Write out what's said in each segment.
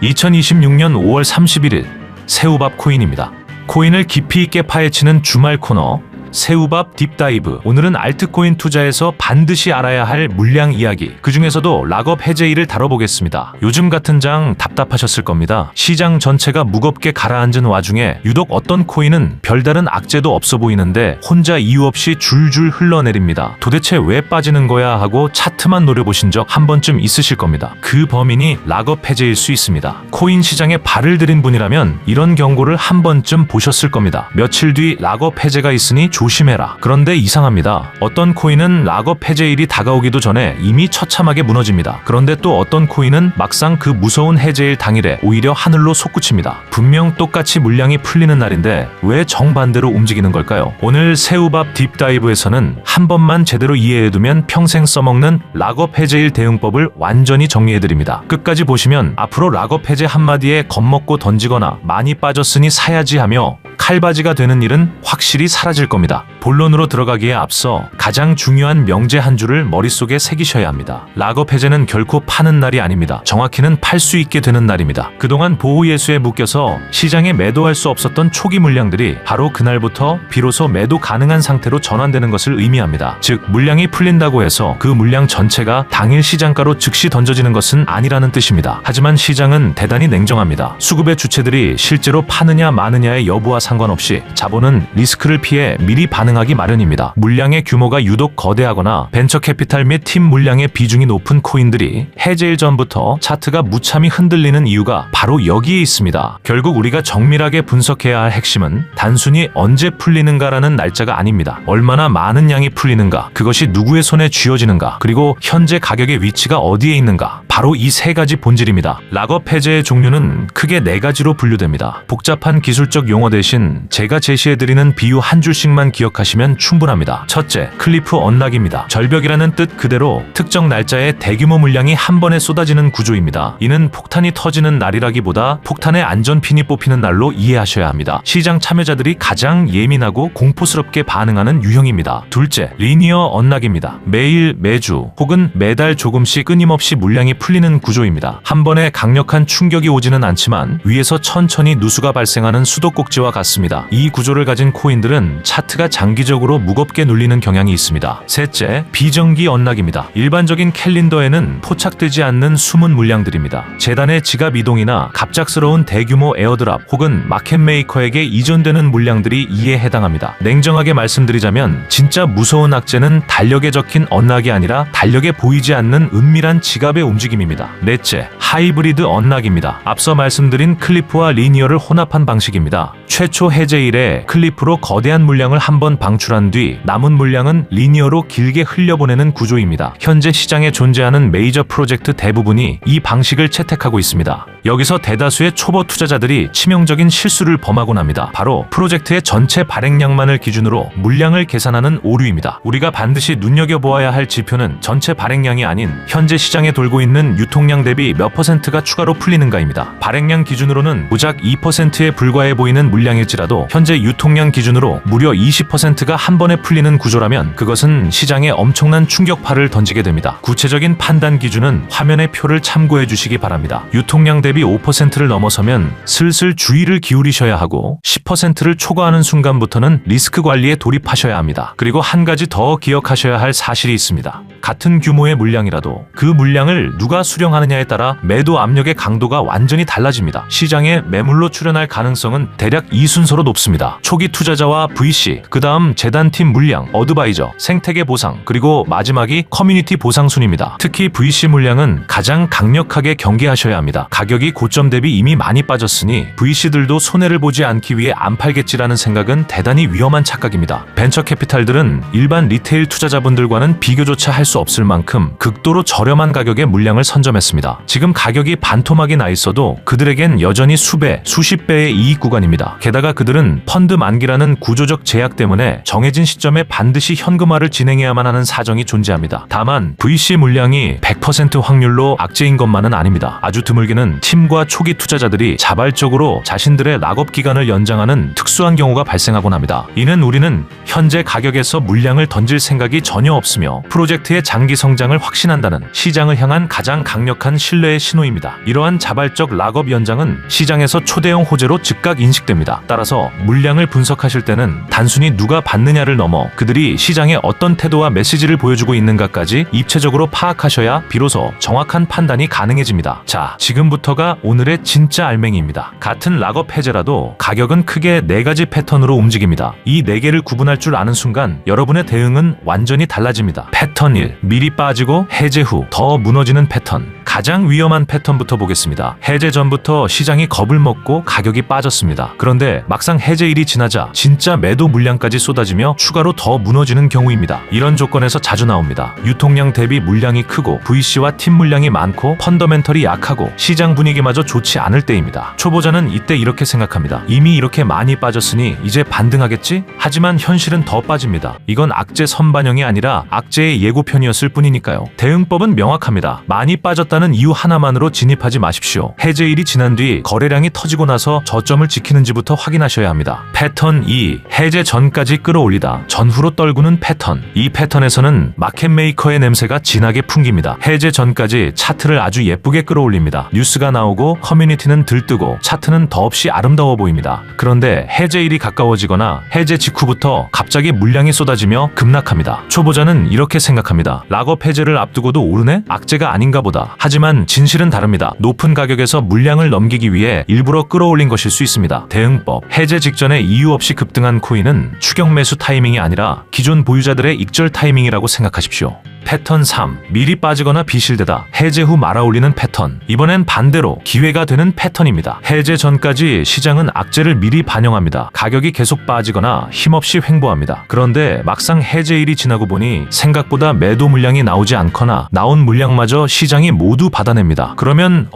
2026년 5월 31일 새우밥 코인입니다. 코인을 깊이 있게 파헤치는 주말 코너 새우밥 딥다이브. 오늘은 알트코인 투자에서 반드시 알아야 할 물량 이야기, 그 중에서도 락업 해제일을 다뤄보겠습니다. 요즘 같은 장 답답하셨을 겁니다. 시장 전체가 무겁게 가라앉은 와중에 유독 어떤 코인은 별다른 악재도 없어 보이는데 혼자 이유 없이 줄줄 흘러내립니다. 도대체 왜 빠지는 거야 하고 차트만 노려보신 적 한 번쯤 있으실 겁니다. 그 범인이 락업 해제일 수 있습니다. 코인 시장에 발을 들인 분이라면 이런 경고를 한 번쯤 보셨을 겁니다. 며칠 뒤 락업 해제가 있으니 조심해라. 그런데 이상합니다. 어떤 코인은 락업 해제일이 다가오기도 전에 이미 처참하게 무너집니다. 그런데 또 어떤 코인은 막상 그 무서운 해제일 당일에 오히려 하늘로 솟구칩니다. 분명 똑같이 물량이 풀리는 날인데 왜 정반대로 움직이는 걸까요? 오늘 새우밥 딥다이브에서는 한 번만 제대로 이해해두면 평생 써먹는 락업 해제일 대응법을 완전히 정리해드립니다. 끝까지 보시면 앞으로 락업 해제 한마디에 겁먹고 던지거나 많이 빠졌으니 사야지 하며 칼바지가 되는 일은 확실히 사라질 겁니다. 본론으로 들어가기에 앞서 가장 중요한 명제 한 줄을 머릿속에 새기셔야 합니다. 락업 해제는 결코 파는 날이 아닙니다. 정확히는 팔 수 있게 되는 날입니다. 그동안 보호예수에 묶여서 시장에 매도할 수 없었던 초기 물량들이 바로 그날부터 비로소 매도 가능한 상태로 전환되는 것을 의미합니다. 즉 물량이 풀린다고 해서 그 물량 전체가 당일 시장가로 즉시 던져지는 것은 아니라는 뜻입니다. 하지만 시장은 대단히 냉정합니다. 수급의 주체들이 실제로 파느냐 마느냐의 여부와 상관없이 자본은 리스크를 피해 미리 반응하기 마련입니다. 물량의 규모가 유독 거대하거나 벤처 캐피탈 및 팀 물량의 비중이 높은 코인들이 해제일 전부터 차트가 무참히 흔들리는 이유가 바로 여기에 있습니다. 결국 우리가 정밀하게 분석해야 할 핵심은 단순히 언제 풀리는가라는 날짜가 아닙니다. 얼마나 많은 양이 풀리는가, 그것이 누구의 손에 쥐어지는가, 그리고 현재 가격의 위치가 어디에 있는가, 바로 이 세 가지 본질입니다. 락업 해제의 종류는 크게 네 가지로 분류됩니다. 복잡한 기술적 용어 대신 제가 제시해드리는 비유 한 줄씩만 기억하시면 충분합니다. 첫째, 클리프 언락입니다. 절벽이라는 뜻 그대로 특정 날짜에 대규모 물량이 한 번에 쏟아지는 구조입니다. 이는 폭탄이 터지는 날이라기보다 폭탄의 안전핀이 뽑히는 날로 이해하셔야 합니다. 시장 참여자들이 가장 예민하고 공포스럽게 반응하는 유형입니다. 둘째, 리니어 언락입니다. 매일, 매주 혹은 매달 조금씩 끊임없이 물량이 풀리는 구조입니다. 한 번에 강력한 충격이 오지는 않지만 위에서 천천히 누수가 발생하는 수도꼭지와 같습니다. 이 구조를 가진 코인들은 차트가 장기적으로 무겁게 눌리는 경향이 있습니다. 셋째, 비정기 언락입니다. 일반적인 캘린더에는 포착되지 않는 숨은 물량들입니다. 재단의 지갑 이동이나 갑작스러운 대규모 에어드랍 혹은 마켓메이커에게 이전되는 물량들이 이에 해당합니다. 냉정하게 말씀드리자면 진짜 무서운 악재는 달력에 적힌 언락이 아니라 달력에 보이지 않는 은밀한 지갑의 움직임입니다. 넷째, 하이브리드 언락입니다. 앞서 말씀드린 클리프와 리니어를 혼합한 방식입니다. 최초 해제일에 클리프로 거대한 물량을 한번 방출한 뒤 남은 물량은 리니어로 길게 흘려보내는 구조입니다. 현재 시장에 존재하는 메이저 프로젝트 대부분이 이 방식을 채택하고 있습니다. 여기서 대다수의 초보 투자자들이 치명적인 실수를 범하곤 합니다. 바로 프로젝트의 전체 발행량만을 기준으로 물량을 계산하는 오류입니다. 우리가 반드시 눈여겨보아야 할 지표는 전체 발행량이 아닌 현재 시장에 돌고 있는 유통량 대비 몇 %가 추가로 풀리는가입니다. 발행량 기준으로는 고작 2%에 불과해 보이는 물량일지라도 현재 유통량 기준으로 무려 20%가 한 번에 풀리는 구조라면 그것은 시장에 엄청난 충격파를 던지게 됩니다. 구체적인 판단 기준은 화면의 표를 참고해 주시기 바랍니다. 유통량 대비 5%를 넘어서면 슬슬 주의를 기울이셔야 하고 10%를 초과하는 순간부터는 리스크 관리에 돌입하셔야 합니다. 그리고 한 가지 더 기억하셔야 할 사실이 있습니다. 같은 규모의 물량이라도 그 물량을 누가 수령하느냐에 따라 매도 압력의 강도가 완전히 달라집니다. 시장에 매물로 출현할 가능성은 대략 이 순서로 높습니다. 초기 투자자와 VC, 그 다음 재단팀 물량, 어드바이저, 생태계 보상, 그리고 마지막이 커뮤니티 보상 순입니다. 특히 VC 물량은 가장 강력하게 경계하셔야 합니다. 가격이 고점 대비 이미 많이 빠졌으니 VC들도 손해를 보지 않기 위해 안 팔겠지라는 생각은 대단히 위험한 착각입니다. 벤처 캐피탈들은 일반 리테일 투자자분들과는 비교조차 할 수 없을 만큼 극도로 저렴한 가격의 물량을 선점했습니다. 지금 가격이 반토막이 나 있어도 그들에겐 여전히 수배, 수십 배의 이익 구간입니다. 게다가 그들은 펀드 만기라는 구조적 제약 때문에 정해진 시점에 반드시 현금화를 진행해야만 하는 사정이 존재합니다. 다만 VC 물량이 100% 확률로 악재인 것만은 아닙니다. 아주 드물게는 팀과 초기 투자자들이 자발적으로 자신들의 락업 기간을 연장하는 특수한 경우가 발생하곤 합니다. 이는 우리는 현재 가격에서 물량을 던질 생각이 전혀 없으며 프로젝트의 장기 성장을 확신한다는 시장을 향한 가장 가장 강력한 신뢰의 신호입니다. 이러한 자발적 락업 연장은 시장에서 초대형 호재로 즉각 인식됩니다. 따라서 물량을 분석하실 때는 단순히 누가 받느냐를 넘어 그들이 시장에 어떤 태도와 메시지를 보여주고 있는가까지 입체적으로 파악하셔야 비로소 정확한 판단이 가능해집니다. 자, 지금부터가 오늘의 진짜 알맹이입니다. 같은 락업 해제라도 가격은 크게 4가지 패턴으로 움직입니다. 이 4개를 구분할 줄 아는 순간 여러분의 대응은 완전히 달라집니다. 패턴 1. 미리 빠지고 해제 후 더 무너지는 패턴. 가장 위험한 패턴부터 보겠습니다. 해제 전부터 시장이 겁을 먹고 가격이 빠졌습니다. 그런데 막상 해제일이 지나자 진짜 매도 물량까지 쏟아지며 추가로 더 무너지는 경우입니다. 이런 조건에서 자주 나옵니다. 유통량 대비 물량이 크고 VC와 팀 물량이 많고 펀더멘털이 약하고 시장 분위기마저 좋지 않을 때입니다. 초보자는 이때 이렇게 생각합니다. 이미 이렇게 많이 빠졌으니 이제 반등하겠지? 하지만 현실은 더 빠집니다. 이건 악재 선반영이 아니라 악재의 예고편이었을 뿐이니까요. 대응법은 명확합니다. 많이 빠졌다는 이유 하나만으로 진입하지 마십시오. 해제일이 지난 뒤 거래량이 터지고 나서 저점을 지키는지부터 확인하셔야 합니다. 패턴 2. 해제 전까지 끌어올리다 전후로 떨구는 패턴. 이 패턴에서는 마켓메이커의 냄새가 진하게 풍깁니다. 해제 전까지 차트를 아주 예쁘게 끌어올립니다. 뉴스가 나오고 커뮤니티는 들뜨고 차트는 더없이 아름다워 보입니다. 그런데 해제일이 가까워지거나 해제 직후부터 갑자기 물량이 쏟아지며 급락합니다. 초보자는 이렇게 생각합니다. 락업 해제를 앞두고도 오르네? 악재가 아닌가 보다. 하지만 진실은 다릅니다. 높은 가격에서 물량을 넘기기 위해 일부러 끌어올린 것일 수 있습니다. 대응법. 해제 직전에 이유 없이 급등한 코인은 추격 매수 타이밍이 아니라 기존 보유자들의 익절 타이밍이라고 생각하십시오. 패턴 3. 미리 빠지거나 비실대다 해제 후 말아올리는 패턴. 이번엔 반대로 기회가 되는 패턴입니다. 해제 전까지 시장은 악재를 미리 반영합니다. 가격이 계속 빠지거나 힘없이 횡보합니다. 그런데 막상 해제일이 지나고 보니 생각보다 매도 물량이 나오지 않거나 나온 물량마저 시장이 모두 받아냅니다. 그러면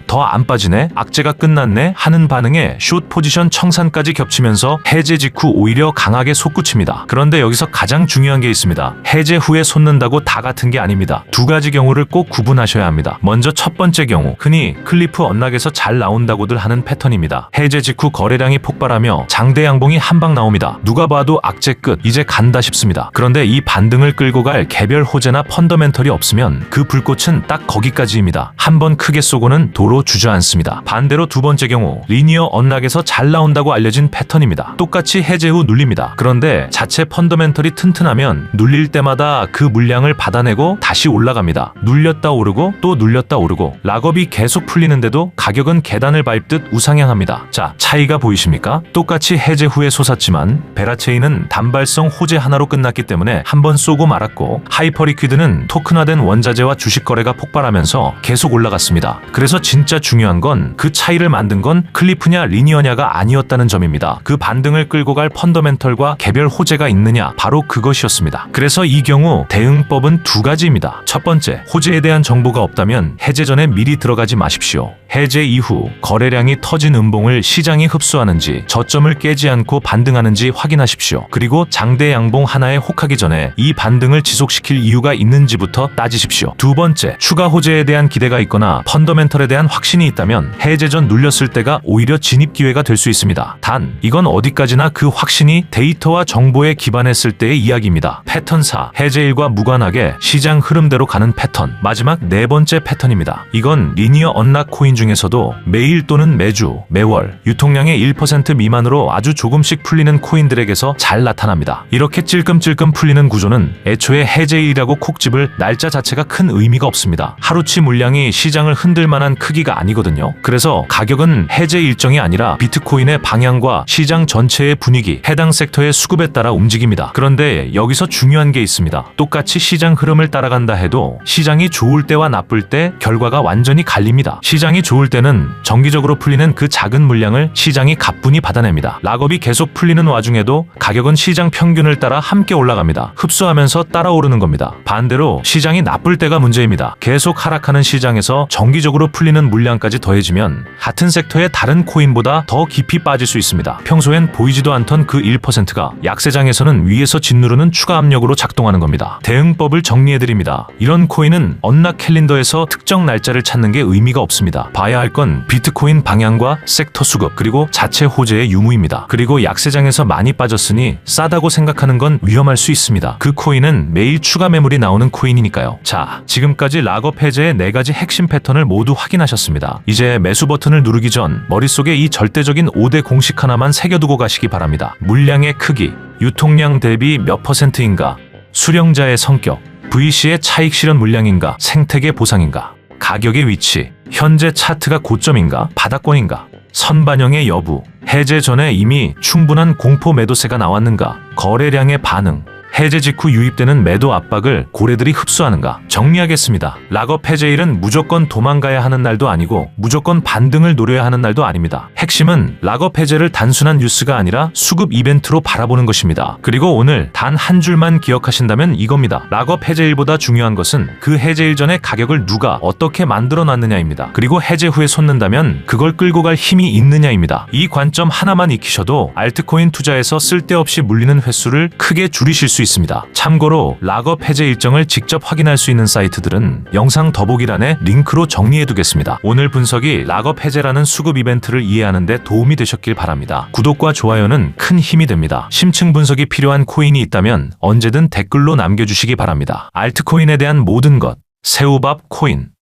더 안 빠지네? 악재가 끝났네? 하는 반응에 숏 포지션 청산까지 겹치면서 해제 직후 오히려 강하게 솟구칩니다. 그런데 여기서 가장 중요한 게 있습니다. 해제 후에 솟는다고 다 같은 게 아닙니다. 2가지 경우를 꼭 구분하셔야 합니다. 먼저 첫 번째 경우, 흔히 클리프 언락에서 잘 나온다고들 하는 패턴입니다. 해제 직후 거래량이 폭발하며 장대 양봉이 한방 나옵니다. 누가 봐도 악재 끝, 이제 간다 싶습니다. 그런데 이 반등을 끌고 갈 개별 호재나 펀더멘털이 없으면 그 불꽃은 딱 거기까지입니다. 한번 크게 쏘고는 도로 주저앉습니다. 반대로 두 번째 경우, 리니어 언락에서 잘 나온다고 알려진 패턴입니다. 똑같이 해제 후 눌립니다. 그런데 자체 펀더멘털이 튼튼하면 눌릴 때마다 그 물량을 받아내고 다시 올라갑니다. 눌렸다 오르고 또 눌렸다 오르고 락업이 계속 풀리는데도 가격은 계단을 밟듯 우상향합니다. 자, 차이가 보이십니까? 똑같이 해제 후에 솟았지만 베라체인은 단발성 호재 하나로 끝났기 때문에 한번 쏘고 말았고, 하이퍼리퀴드는 토큰화된 원자재와 주식 거래가 폭발하면서 계속 올라갔습니다. 그래서 진짜 중요한 건 그 차이를 만든 건 클리프냐 리니어냐가 아니었다는 점입니다. 그 반등을 끌고 갈 펀더멘털과 개별 호재가 있느냐, 바로 그것이었습니다. 그래서 이 경우 대응법은 2가지입니다. 첫 번째, 호재에 대한 정보가 없다면 해제 전에 미리 들어가지 마십시오. 해제 이후 거래량이 터진 음봉을 시장이 흡수하는지, 저점을 깨지 않고 반등하는지 확인하십시오. 그리고 장대 양봉 하나에 혹하기 전에 이 반등을 지속시킬 이유가 있는지부터 따지십시오. 두 번째, 추가 호재에 대한 기대가 있거나 펀더멘털에 대한 확신이 있다면 해제 전 눌렸을 때가 오히려 진입 기회가 될 수 있습니다. 단, 이건 어디까지나 그 확신이 데이터와 정보에 기반했을 때의 이야기입니다. 패턴 4. 해제일과 무관하게 시장 흐름대로 가는 패턴. 마지막 4번째 패턴입니다. 이건 리니어 언락 코인 중에서도 매일 또는 매주, 매월 유통량의 1% 미만으로 아주 조금씩 풀리는 코인들에게서 잘 나타납니다. 이렇게 찔끔찔끔 풀리는 구조는 애초에 해제일이라고 콕 집을 날짜 자체가 큰 의미가 없습니다. 하루치 물량이 시장을 흔들 만한 크기가 아니거든요. 그래서 가격은 해제 일정이 아니라 비트코인의 방향과 시장 전체의 분위기, 해당 섹터의 수급에 따라 움직입니다. 그런데 여기서 중요한 게 있습니다. 똑같이 시장 흐름을 따라간다 해도 시장이 좋을 때와 나쁠 때 결과가 완전히 갈립니다. 시장이 좋을 때는 정기적으로 풀리는 그 작은 물량을 시장이 가뿐히 받아냅니다. 락업이 계속 풀리는 와중에도 가격은 시장 평균을 따라 함께 올라갑니다. 흡수하면서 따라오르는 겁니다. 반대로 시장이 나쁠 때가 문제입니다. 계속 하락하는 시장에서 정기적으로 풀리는 물량까지 더해지면 같은 섹터의 다른 코인보다 더 깊이 빠질 수 있습니다. 평소엔 보이지도 않던 그 1%가 약세장에서는 위에서 짓누르는 추가 압력으로 작동하는 겁니다. 대응법을 정리해드립니다. 이런 코인은 언락 캘린더에서 특정 날짜를 찾는 게 의미가 없습니다. 봐야 할 건 비트코인 방향과 섹터 수급, 그리고 자체 호재의 유무입니다. 그리고 약세장에서 많이 빠졌으니 싸다고 생각하는 건 위험할 수 있습니다. 그 코인은 매일 추가 매물이 나오는 코인이니까요. 자, 지금까지 락업 해제의 4가지 핵심 패턴을 모두 확인하셨습니다. 이제 매수 버튼을 누르기 전 머릿속에 이 절대적인 5대 공식 하나만 새겨두고 가시기 바랍니다. 물량의 크기, 유통량 대비 몇 %인가, 수령자의 성격, VC의 차익 실현 물량인가, 생태계 보상인가, 가격의 위치, 현재 차트가 고점인가, 바닥권인가, 선반영의 여부, 해제 전에 이미 충분한 공포 매도세가 나왔는가, 거래량의 반응, 해제 직후 유입되는 매도 압박을 고래들이 흡수하는가. 정리하겠습니다. 락업 해제일은 무조건 도망가야 하는 날도 아니고 무조건 반등을 노려야 하는 날도 아닙니다. 핵심은 락업 해제를 단순한 뉴스가 아니라 수급 이벤트로 바라보는 것입니다. 그리고 오늘 단 한 줄만 기억하신다면 이겁니다. 락업 해제일보다 중요한 것은 그 해제일 전에 가격을 누가 어떻게 만들어 놨느냐입니다. 그리고 해제 후에 솟는다면 그걸 끌고 갈 힘이 있느냐입니다. 이 관점 하나만 익히셔도 알트코인 투자에서 쓸데없이 물리는 횟수를 크게 줄이실 수 있습니다. 참고로 락업 해제 일정을 직접 확인할 수 있는 사이트들은 영상 더보기란에 링크로 정리해두겠습니다. 오늘 분석이 락업 해제라는 수급 이벤트를 이해하는 데 도움이 되셨길 바랍니다. 구독과 좋아요는 큰 힘이 됩니다. 심층 분석이 필요한 코인이 있다면 언제든 댓글로 남겨주시기 바랍니다. 알트코인에 대한 모든 것, 새우밥 코인.